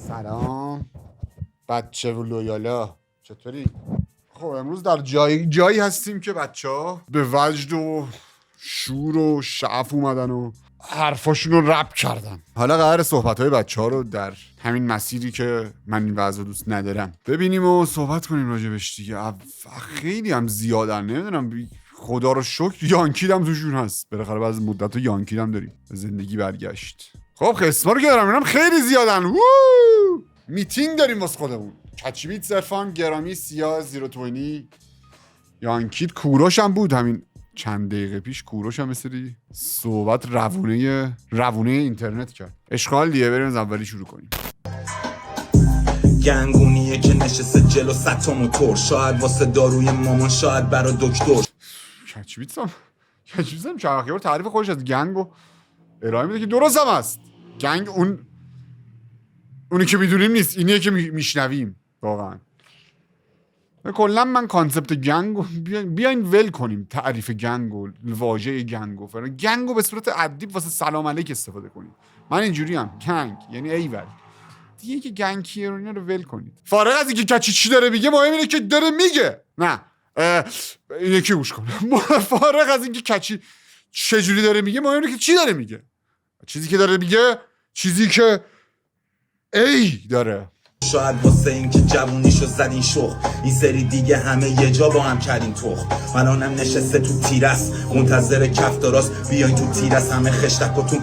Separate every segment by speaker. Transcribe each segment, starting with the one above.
Speaker 1: سلام بچه و لویالا، چطوری؟ خب امروز در جایی هستیم که بچه ها به وجد و شور و شعف اومدن و حرفاشون رو رپ کردن. حالا قرار صحبت های بچه ها رو در همین مسیری که من این وضع دوست ندارم ببینیم و صحبت کنیم راجبش دیگه. خیلی هم زیادن، نمیدونم، خدا رو شکر یانکید هم توشون هست. بالاخره بعد مدت یانکید هم داریم، زندگی برگشت. خب قسما رو که دارم اینم خیلی زیادن. میتینگ داریم واسه خودمون. کچیمیت صرفان گرامی سیاه 020 یانکید کوروش هم بود همین چند دقیقه پیش. کوروش هم مثلی صحبت روونه اینترنت کرد. اشغال دیگه. بریم از اولی شروع کنیم.
Speaker 2: گنگونیه که نشسته جلو سطح موتور، شاید واسه داروی مامان، شاید برا دکتر.
Speaker 1: کچیمیت هم چرخی بار تعریف خودش از گنگو ارائه میده که درست هم هست. گنگ اونی که میدونیم نیست، اینیه که میشنویم. واقعا کلا من کانسپت گنگو بیاین ول کنیم. تعریف گنگو، واژه گنگو فران گنگو به صورت ادیب واسه سلام علیک استفاده کنیم. من اینجوری هم گنگ یعنی ایول دیگه، که گنگ کیه رو اینا رو ول کنید. فارغ از اینکه کچی چی داره میگه، مهم اینه که داره میگه. نه اینه که گوش کن. فارغ از اینکه کچی چجوری داره میگه، مهم اینه که چی داره میگه. چیزی که داره میگه چیزی که ای داره.
Speaker 2: شاید واسه این که جوونیشو زدین شخ، این سری دیگه همه یه جا با هم کردین تخ. الانم نشسته تو تیرس منتظر کف دراست، بیاین تو تیرس همه خشتکاتون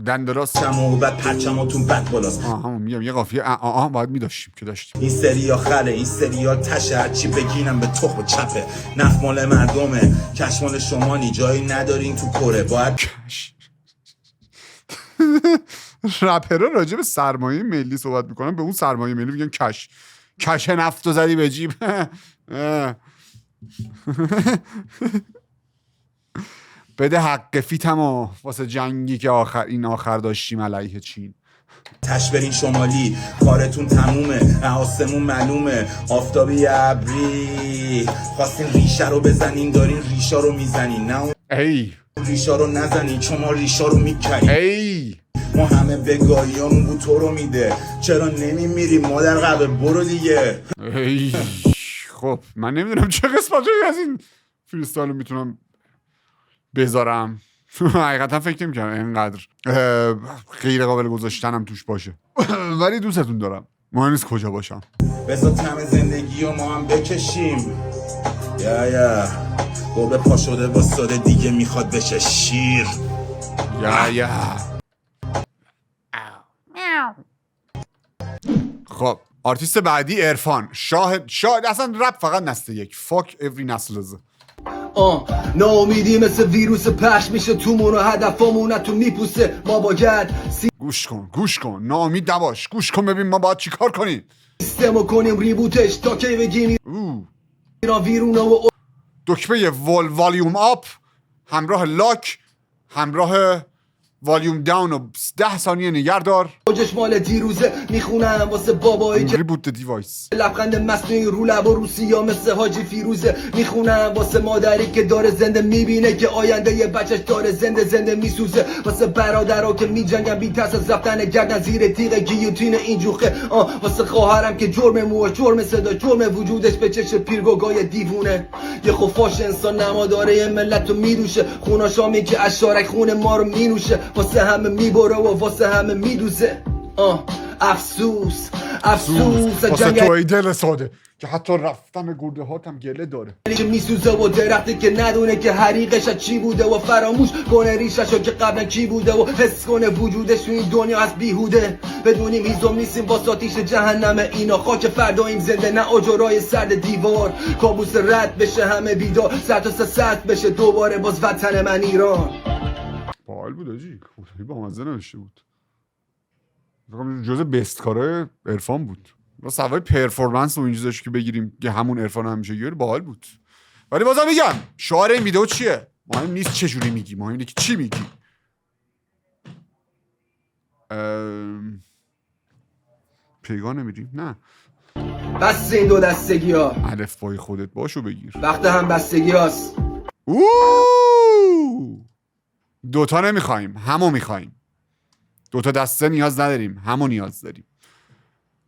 Speaker 1: دندراست
Speaker 2: پرچم و بعد پرچماتون بد بالاست.
Speaker 1: همون میگم یه قافیه باید میداشتیم که داشتیم.
Speaker 2: این سری آخره، این سری ها تشه، هرچی بگینم به تخم چپه. نفت مال مردمه، کش مال شما نی، جایی ندارین تو کره. باید
Speaker 1: رپرها راجع به سرمایه ملی صحبت میکنن، به اون سرمایه ملی میگن کش نفتو زدی به جیب. بده حق فیتمو واسه جنگی که آخر داشتیم علیه چین.
Speaker 2: تش برین شمالی، کارتون تمومه، آسمون معلومه، آفتابی ابری. خواستین ریشه رو بزنین، دارین ریشا رو میزنین. نه
Speaker 1: ای
Speaker 2: ریشا رو نزنین، چون ما ریشا رو میکنیم.
Speaker 1: ای
Speaker 2: ما همه بگاهیامون بود تو رو میده، چرا نمیمیری مادر قبه؟ برو دیگه.
Speaker 1: ای خب من نمیدونم چه قسمتی از این فریستایل رو میتونم بذارم. حقیقتا فکر نمی‌کردم اینقدر غیر قابل گذاشتنم توش باشه. ولی دوستتون دارم، مهم نیست کجا باشم.
Speaker 2: بذار طعم زندگی رو ما هم بکشیم. یا گربه پا شده واساده دیگه میخواد بشه شیر.
Speaker 1: یا خب آرتیست بعدی عرفان شاهد اصلا رپ فقط نسل یک. فاک اوری نسلز.
Speaker 3: ناامیدی مثل ویروس پخش میشه تومون و هدفمون تو میپوسه. ما باید
Speaker 1: گوش کن ناامید نباش. گوش کن ببین ما باید چی کار کنیم.
Speaker 3: سیستمو کنیم ریبوتش تا کی بگیم ایران ویرونا و
Speaker 1: دکمه والیوم آپ همراه لاک همراه والیوم داون و 10 ثانیه نگردار.
Speaker 3: اوجش مال دیروزه میخونم واسه بابایی که
Speaker 1: ریبوت دیوایس.
Speaker 3: لبخند مصنوعی رو لب و روسیا مثل حاجی فیروزه. میخونم واسه مادری که داره زنده میبینه که آینده یه بچهش داره زنده میسوزه. واسه برادرها که میجنگن بی ترس از رفتن گردن زیر تیغ گیوتین این جوخه. واسه خواهرم که جرم موش، جرم صدا، جرم وجودش به چش پیرگوگای دیوونه. یه خفاش انسان نماداره ملت رو میدوشه، خوناشامی که اشارک خون ما رو مینوشه. واسه همه میبره و واسه همه میدوزه. افسوس
Speaker 1: واسه تو ای دل ساده که حتی رفتن گرده هاتم گله داره.
Speaker 3: که میسوزه و درختی که ندونه که حریقش چی بوده و فراموش کنه ریششو که قبلا کی بوده و حس کنه وجودش تو این دنیا از بیهوده. بدونیم هیزم نیستیم واسه آتیش جهنم اینا، خاک فرداییم زنده نه آجرای سرد دیوار. کابوس رد بشه همه بیدار، سر تا سرد بشه دوباره باز وطن من ایران.
Speaker 1: باحال بود آجی، خدایی با مزه نوشته بود. جزء بست کارهای عرفان بود. با سوای پرفورمنس و این چیزاش که بگیریم که همون عرفان همیشه گیر باحال بود. ولی بازم میگم شعار این ویدیو چیه؟ مهم نیست چه جوری میگی، مهم اینه که چی میگی. پیگاه نمیریم؟ نه
Speaker 3: بس این دو دستگی ها،
Speaker 1: الف بای خودت باشو بگیر.
Speaker 3: وقت هم بستگی هاست.
Speaker 1: دوتا نمیخوایم، همو میخوایم. دوتا دسته نیاز نداریم، همو نیاز داریم.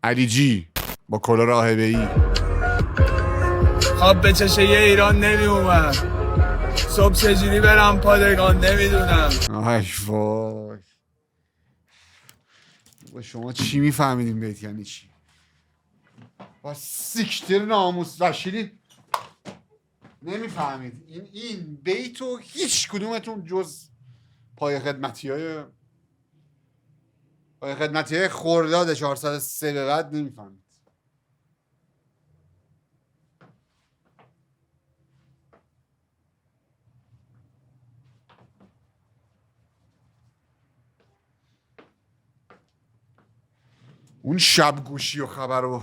Speaker 1: علی جی با کلا راهبه ای.
Speaker 4: خواب به چشه یه ایران نمی اومد، صبح چجوری برم پادگان نمیدونم.
Speaker 1: آی وای، شما چی میفهمیدین بیت یعنی چی؟ با سیکتر ناموس وشیلی نمیفهمید این بیتو هیچ کدومتون جز پای خدمتی های خرداد 403 به بعد نمیفهمید. اون شب گوشی و خبر رو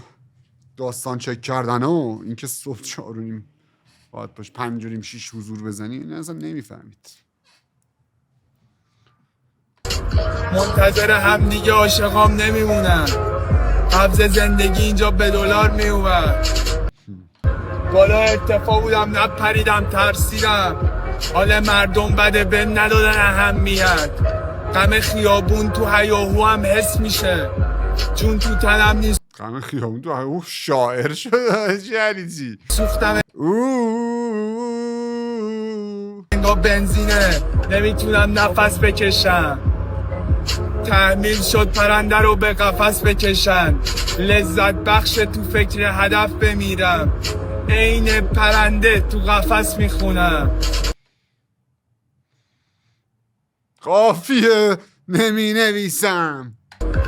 Speaker 1: داستان چک کردن و اینکه صبح 4:30 باید باش 5:06 حضور بزنی این اصلا نمیفهمید.
Speaker 4: منتظر هم دیگه عاشقام نمیمونن، قبض زندگی اینجا به دلار میومد. بالا ارتفاع بودم نپریدم ترسیدم، حال مردم بده به ندادن اهمیت. غم خیابون تو هیاهو هم حس میشه، جون تو تنم نیست.
Speaker 1: غم خیابون تو هیاهو شاعر شده چی؟
Speaker 4: سوختم انگار بنزینه، نمیتونم نفس بکشم. تحمیل شد پرنده رو به قفس بکشن، لذت بخش تو فکر هدف بمیرم. عین پرنده تو قفس میخونم.
Speaker 1: قافیه نمی نویسم.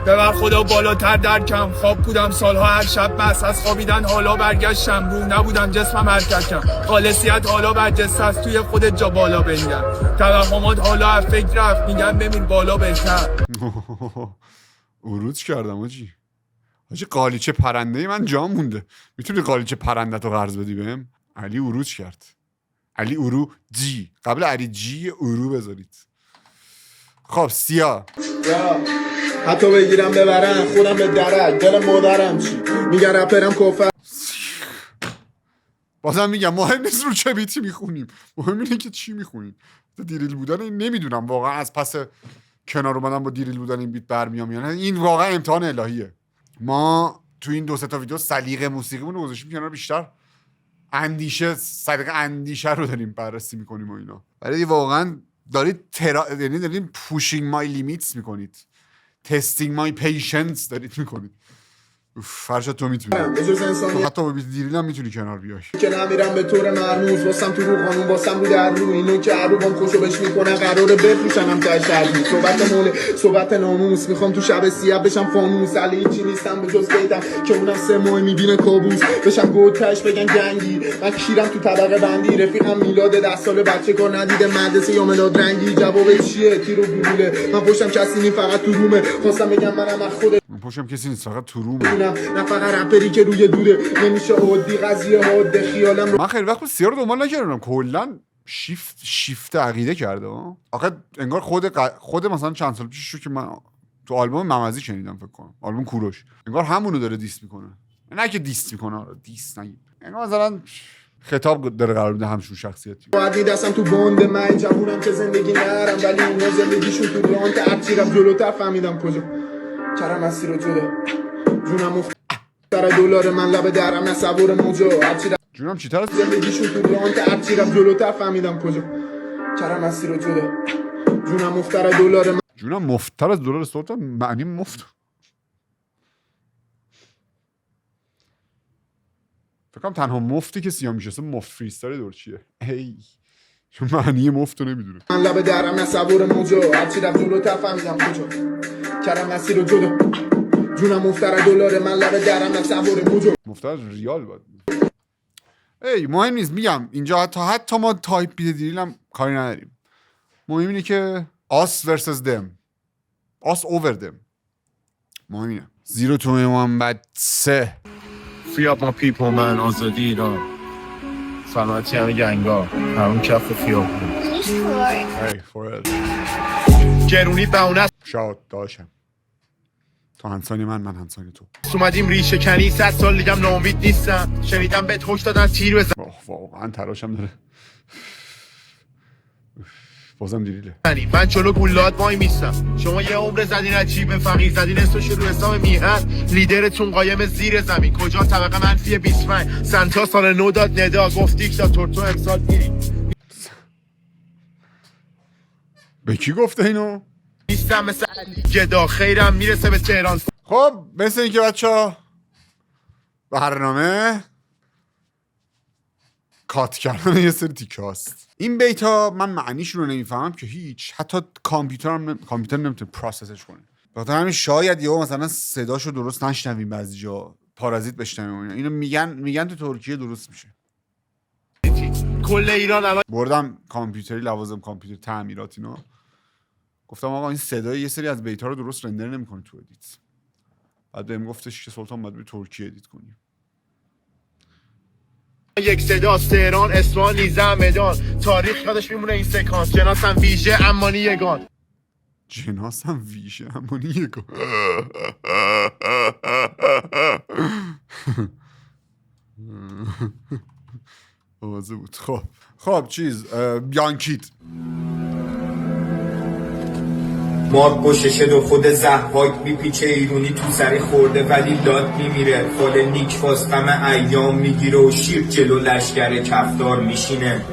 Speaker 4: ببر خدا بالاتر درکم، خواب بودم سالها هر شب بس از خوابیدن حالا برگشتم. رو نبودم جسمم حرکتم، خالصیت حالا برجسته است توی خود جا بالا بنگم. توهمات حالا از فکر رفت میگم بمیر بالا بهتر.
Speaker 1: عروج کردم حاجی قالیچه پرنده ای من جا مونده. میتونی قالیچه پرنده تو قرض بدی بهم؟ علی عروج کرد. علی اورو جی قبل علی جی اورو بذارید. خب سیا
Speaker 5: حتی بگیرم ببرن خودم به درک دل مادرم چی میگن رپرم کفر.
Speaker 1: بازم میگم مهم نیست رو چه بیتی میخونیم، مهم اینه که چی میخونیم. دیریل بودن این نمیدونم واقعا از پس کنار اومدن با دیریل بودن این بیت برمیام یا نه. این واقعا امتحان الهیه. ما تو این 2-3 تا ویدیو سلیقه موسیقیمون رو گذاشتیم کنار، بیشتر سلیقه اندیشه رو داریم بررسی میکنیم و اینا. ولی واقعا دارید یعنی دارید پوشینگ مای لیمیتس میکنید، تستینگ مای پیشنس دارید میکنید. فرشاد تو میتونی، تو حتی با بیت دیریل هم میتونی کنار بیای.
Speaker 5: که نمیرم به طور مرموز واسم تو رو قانون واسم رو در رو اینو که عروبام خوشو بش میکنن قراره بفروشنم تا شهر. صحبت موله صحبت ناموس میخوام تو شب سیاه بشم فانوس. علی چی نیستم به جز بیتم که اونم 3 ماه میبینه کابوس بشم گودکش بگن جنگی. من کیرم تو طبقه بندی، رفیقم میلاد 10 ساله بچه کار ندیده مدرسه یا مداد رنگی. جواب چیه تیر و گلوله من پشتم کسی نی فقط تو رومه. خواستم بگم منم از خود
Speaker 1: من پشتم کسی نیست فقط تو رومه.
Speaker 5: نه فقط رپری که روی دوره نمیشه عادی قضیه حاده خیالم رو.
Speaker 1: من خیلی وقت سیا رو دنبال نکردم، کلا شیفت عقیده کرده. آخه انگار خود مثلا چند سال پیشش رو که من تو آلبوم ممزی شنیدم فکر کنم، آلبوم کوروش، انگار همونو داره دیس میکنه. نه که دیس میکنه، دیس نگید، انگار مثلا خطاب داره قرار میده همشون شخصیتی.
Speaker 5: باید دستم تو باند من جوونم که زندگی نرم ولی اونا زندگیشون تو رانت هرچیرم جلوتر فهمیدم کجا چرم از رو جدا جونم افتر دلار من لب درم نصور موجا هرچیرم
Speaker 1: جونم چی تر
Speaker 5: زندگیشون تو رانت هرچیرم جلوتر فهمیدم کجا چرم از رو جدا جونم افتر دلار من
Speaker 1: جونم مفتر از دلار صوت معنی مفت. فکرم تنها مفتی که سیاه میشه مفت فریستایل دور چیه. ای چون معنی مفت رو نمیدونه.
Speaker 5: من لب درم نصور موجا هرچیرم جلوتر فهمیدم کجا چرم مسیر رو جدا جونم مفتر دلار من لب درم نصور موجا
Speaker 1: مفتر ریال باید. ای مهم نیست، میگم اینجا حتی ما تایپ بیت دیریل هم کاری نداریم. مهم اینه که us versus them، us over them. مهم اینه 021
Speaker 6: Free up my people man. آزادی ایران، سلامتی همه گنگا، همون کف خیابون.
Speaker 1: ای فورل
Speaker 6: گرونی بهونه
Speaker 1: شاد داشتم تو هنسانی من هنسانی تو.
Speaker 6: اومدیم ریشه کنی 100 سال دیگم ناامید نیستم. شنیدم بهت هوش دادن تیر بزن.
Speaker 1: واقعا تراشم داره. بازم دیریله.
Speaker 6: من جلو گولاد وای میستم، شما یه عمر زدین از جیب فقیر، زدین اسمش رو حساب میهن، لیدرتون قایم زیر زمین، کجا طبقه منفی 25 سنتا سال نو داد ندا، گفت دیکتاتور تو امسال میری.
Speaker 1: به کی گفته اینو؟
Speaker 6: نیستم مثل گدا، خیرم میرسه به تهران.
Speaker 1: خب مثل اینکه بچه‌ها برنامه کات کردن یه سری تیکه هست. این بیت ها من معنیش رو نمیفهمم که هیچ، حتی کامپیوتر نمیتونه پروسسش کنه. بخاطر همین شاید یهو مثلا صداشو درست نشنویم، بعضی جا پارازیت بشنویم. اینو میگن تو ترکیه درست میشه.
Speaker 6: کل ایران الان
Speaker 1: بردم کامپیوتری، لوازم کامپیوتر، تعمیرات، اینا گفتم آقا این صدای یه سری از بیت ها رو درست رندر نمیکنه تو ادیت. بعد بهم گفتش که سلطان باید به ترکیه ادیت کنیم.
Speaker 6: یک صدا تهران اصفهان نیزه همدان، تاریخ یادش میمونه این سکانس، جناسم ویژه امانی یگان.
Speaker 1: جناسم ویژه همونی یکو. آوازه بود. خب چیز بیانکیت
Speaker 7: مار گششه و خود زحاک میپیچه، ایرونی تو سری خورده ولی لات میمیره، فال نیک فاس غم ایام میگیره و شیر جلو لشگر کفدار میشینه.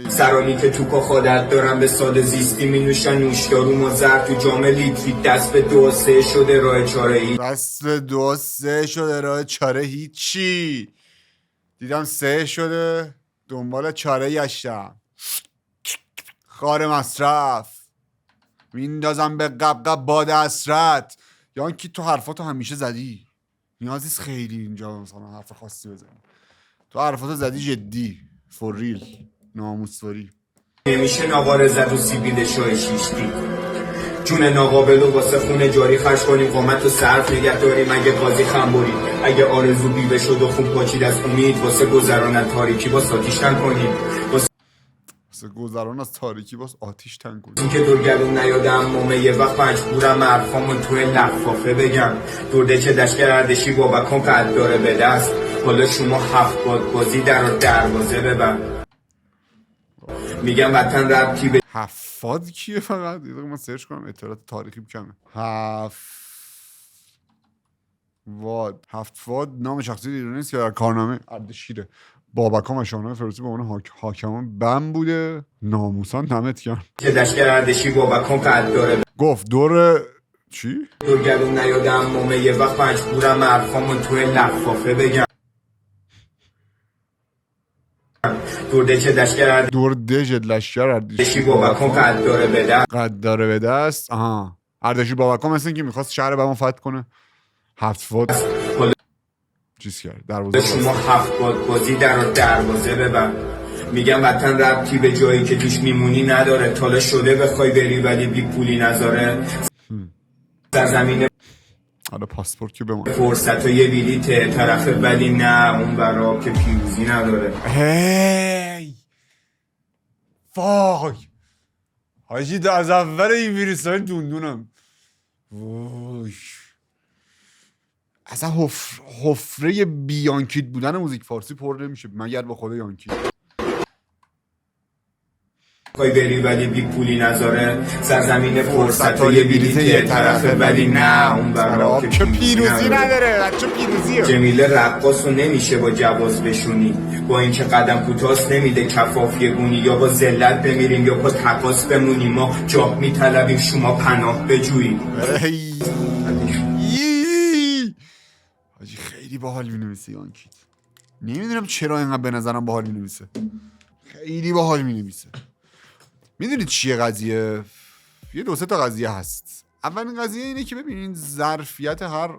Speaker 7: سرانی که تو خودت دارم به ساده زیستی مینوشن نوشدارو و زر تو جام لیتری، دست به 2-3 شده راه چاره ای،
Speaker 1: دست به 2-3 شده راه چاره هیچی. دیدم 3 شده دنبال چاره گشتم. خار مصرف میندازم به قبقب باد اسرت. یا اینکه تو حرفاتو همیشه زدی، نیازیست خیلی اینجا مثلا حرف خاصی بزنی. تو حرفاتو زدی جدی، فور ریل، ناموسواری.
Speaker 7: نمیشه ناقاره زد و سیبیل شای شیشتی، جون ناقابلو واسه خونه جاری خرج کنیم، قامت و صرف نگه داریم اگه قاضی خم بریم، اگه آرزو بیوه شد و خون پاچید از امید، واسه گذران تاریکی باز آتیش تن کنیم، واسه
Speaker 1: گذران از تاریکی باز آتیش تن کنیم.
Speaker 7: این که دورگلون نیادم مومه یه وقت مجبورم حرفامو توی لفافه بگم، دورده که دشکر اردشی بابکان قد داره به دست، حالا شما 7 باد بازی در دروازه ببر. میگم وطن ربطی به
Speaker 1: هفاد کیه؟ فقط یه دقیقه من سرچ کنم، اطلاعات تاریخی کمه. هفت‌واد نام شخصی ایرانی است که در کارنامه اردشیر بابکان و شاهنامه فردوسی به عنوان حاکمان بم بوده. ناموسان دمت گرم
Speaker 7: که دشکر اردشی بابکان قد داره
Speaker 1: گفت دور چی؟
Speaker 7: دورگلون نیادم مومه یه وقت مجبورم حرفامو توی لفافه بگم، دورده که دشکر
Speaker 1: دور دژ لشکر
Speaker 7: اردشی بابکان قد داره به دست،
Speaker 1: قد داره به دست. آها، اردشیر بابکان مثل این که میخواست شهر بمو فتح کنه. هفت‌واد چیز کرد، دروازه
Speaker 7: شما 7 باد بازی در دروازه ببر. میگم وطن ربطی به جایی که توش میمونی نداره، تالا شده بخوای بری ولی بی پولی نذاره، سرزمین
Speaker 1: حالا پاسپورت که بمونه،
Speaker 7: فرصت و یه بلیت طرفه ولی نه اون برا که پیروزی نداره.
Speaker 1: هی وای حاجی از اول این ویروسای دوندونم. وای اصلا حفره بیانکیت بودن موزیک فارسی پر نمیشه مگر با خود یانکیت.
Speaker 7: خواهی بری ولی بی پولی نذاره، سرزمین فرصت و یه بلیت یه طرفه ولی نه اون برا که
Speaker 1: پیروزی نداره. بچه پیروزیه.
Speaker 7: جمیل رقاصو نمیشه با جواز بشونی، با اینکه قدم کوتاست نمیده کفافی گونی، یا با ذلت بمیریم یا با تقاس بمونیم، ما جاه میطلبیم شما پناه بجوییم. حاجی خیلی باحال مینویسه یانکیت، نمیدونم چرا اینقدر به نظرم باحال مینویسه، خیلی باحال مینویسه. میدونید چیه قضیه؟ یه 2-3 تا قضیه هست. اولین قضیه اینه که ببینید ظرفیت هر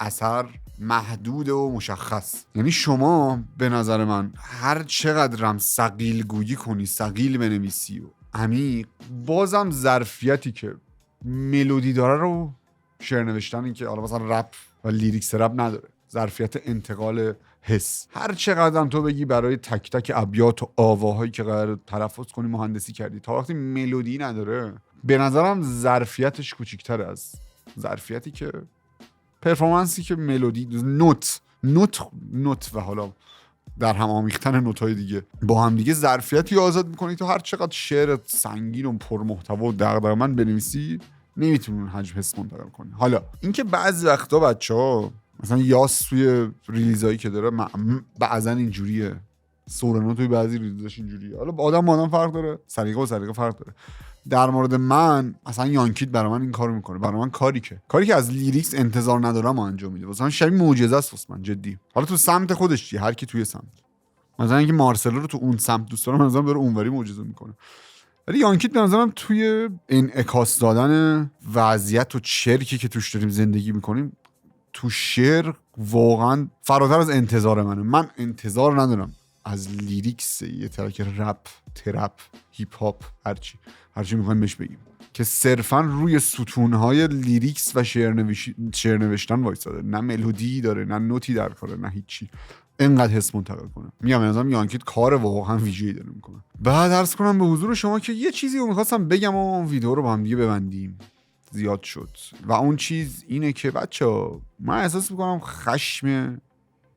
Speaker 7: اثر محدود و مشخص. یعنی شما به نظر من هر چقدرم ثقیل گویی کنی، ثقیل بنویسی و عمیق، بازم ظرفیتی که ملودی داره رو شعر نوشتن، این که حالا مثلا رپ و لیریکس رپ نداره، ظرفیت انتقال حس. هر چقدر تو بگی برای تک تک ابیات و آواهایی که قرار تلفظ کنی مهندسی کردی، تا وقتی ملودی نداره به نظرم ظرفیتش کوچیک‌تره از ظرفیتی که پرفورمنسی که ملودی نوت و حالا در هم آمیختن نوتای دیگه با هم دیگه ظرفیتی آزاد میکنه تو هر چقدر شعر سنگین و پرمحتوا و دغدغه‌مند بنویسی نمیتونی اون حجم حس منتقل کنی. حالا اینکه بعضی وقتا بچه‌ها مثلا یاس توی ریلیزایی که داره بعضا اینجوریه، سورنا توی بعضی ریلیزاش اینجوریه. حالا آدم فرق داره، سلیقه و سلیقه فرق داره. در مورد من اصلا یانکیت برای من این کارو میکنه، برای من کاری که از لیریکس انتظار ندارم انجام میده. واسه من شبیه معجزه است واسه من جدی. حالا تو سمت خودش چیه، هر کی توی سمت. مثلا اینکه مارسلو رو تو اون سمت دوست دارم، مثلا داره اونوری معجزه میکنه. ولی یانکیت به نظرم توی انعکاس دادن وضعیت و چرکی که توش داریم زندگی میکنیم تو شعر واقعا فراتر از انتظار منه. من انتظار ندارم از لیریکس یه ترک رپ، ترپ، هیپ هاپ، هرچی میخوایم بهش بگیم که صرفا روی ستونهای لیریکس و شعر نوشتن وایساده، نه ملودی داره، نه نوتی در کاره، نه هیچی، اینقدر حس منتقل کنه. میگم به نظرم یانکیت کار واقعا ویژه‌ای داره میکنه. بعد عرض کنم به حضور شما که یه چیزی رو میخواستم بگم و ویدیو رو با هم دیگه ببندیم، زیاد شد. و اون چیز اینه که بچه‌ها من احساس میکنم خشم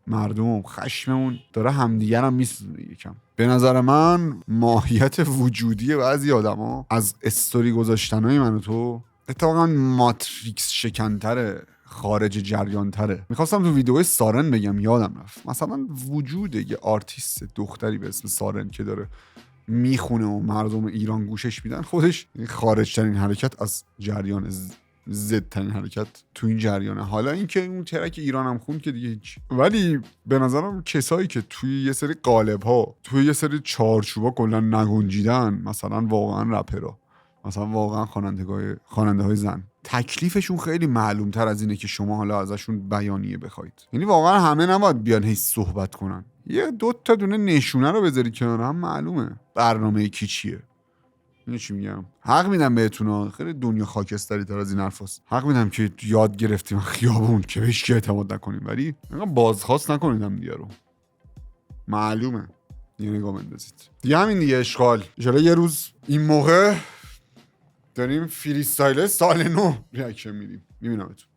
Speaker 7: مردم، خشممون داره همدیگر هم میسوزونه یکم. به نظر من ماهیت وجودی بعضی آدما از استوری گذاشتنای من و تو اتفاقا ماتریکس شکنتره، خارج جریانتره. میخواستم تو ویدیوی سارن بگم یادم رفت. مثلا وجود یه آرتیست دختری به اسم سارن که داره میخونه و مردم ایران گوشش میدن، خودش خارج ترین حرکت از جریان، ضد ترین حرکت تو این جریانه. حالا اینکه اون ترک ایران هم خوند که دیگه هیچ. ولی به نظرم کسایی که توی یه سری قالب ها، توی یه سری چارچوبا کلا نگنجیدن، مثلا واقعا رپرها، مثلا واقعا خواننده های زن، تکلیفشون خیلی معلوم تر از اینه که شما حالا ازشون بیانیه بخواید. یعنی واقعا همه نباید بیان هیچ صحبت کنن، یه دو تا دونه نشونه رو بذاری کنار هم، معلومه برنامه کی چیه. اینو چی میگم؟ حق میدم بهتون، خیلی دنیا خاکستری تر از این حرفاست. حق میدم که یاد گرفتیم خیابون که بهش کی اعتماد نکنیم، ولی بازخواست نکنید هم دیگه رو. معلومه. یه نگاه بندازید دیگه. همین دیگه اشغال. ان یه روز این موقع داریم فری استایل سال نو ریاکشن میدیم. میبینمتون.